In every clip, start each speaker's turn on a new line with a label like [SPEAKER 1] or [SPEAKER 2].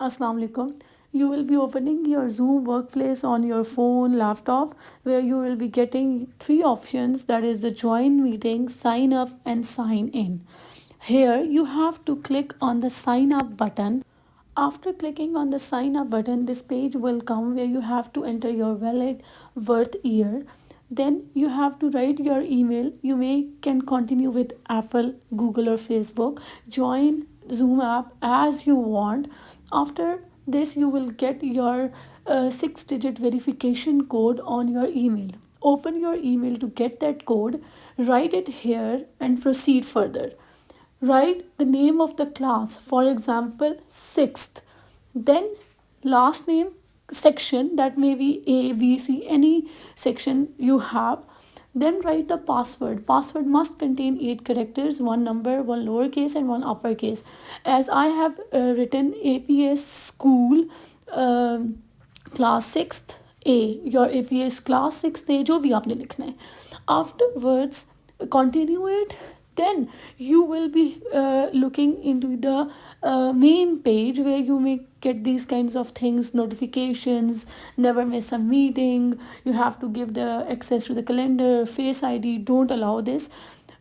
[SPEAKER 1] Assalamu alaikum. You will be opening your Zoom workplace on your phone, laptop, where you will be getting three options, that is the join meeting, sign up, and sign in. Here you have to click on the sign up button. After clicking on the sign up button, this page will come where you have to enter your valid birth year. Then you have to write your email. You may can continue with Apple, Google, or Facebook. Join Zoom app as you want. After this, you will get your 6-digit verification code on your email. Open your email to get that code, write it here, and proceed further. Write the name of the class, for example, sixth. Then last name, section, that may be A, B, C, any section you have. Then write the password. Password must contain 8 characters, one number, one lowercase, and one uppercase. As I have written APS school class 6th A, your APS class 6th A, जो भी आपने लिखना है. Afterwards, continue it. Then you will be looking into the main page where you may get these kinds of things, notifications, never miss a meeting. You have to give the access to the calendar, face ID, don't allow this.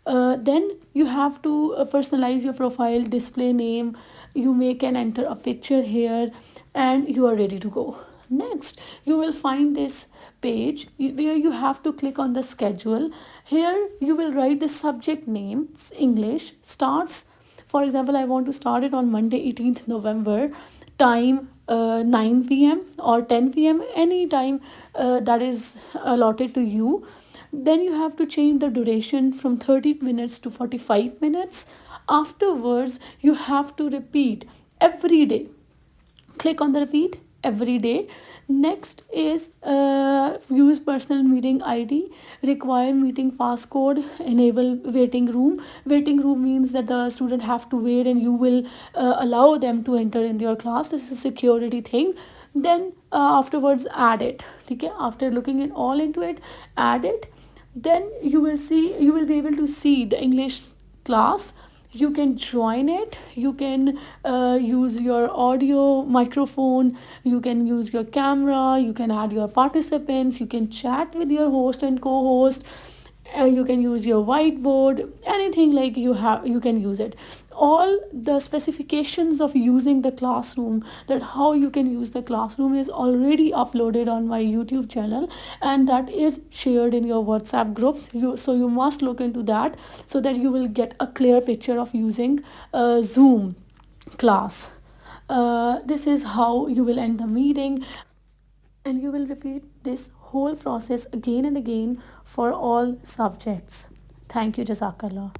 [SPEAKER 1] Then you have to personalize your profile, display name. You may can enter a picture here, and you are ready to go. Next, you will find this page where you have to click on the schedule. Here you will write the subject name, English, starts. For example, I want to start it on Monday 18th November, time 9 p.m. or 10 p.m, any time that is allotted to you. Then you have to change the duration from 30 minutes to 45 minutes. Afterwards, you have to repeat every day. Click on the repeat every day. Next is use personal meeting ID, require meeting passcode, enable waiting room. Waiting room means that the student have to wait and you will allow them to enter in your class. This is a security thing. Then afterwards add it. Okay, after looking it all into it, add it. Then you will be able to see the English class. You can join it. You can use your audio microphone. You can use your camera. You can add your participants. You can chat with your host and co-host. You can use your whiteboard, anything like you can use it. All the specifications of using the classroom, that how you can use the classroom, is already uploaded on my YouTube channel, and that is shared in your WhatsApp groups. So you must look into that so that you will get a clear picture of using Zoom class. This is how you will end the meeting, and you will repeat this whole process again and again for all subjects. Thank you. Jazakallah.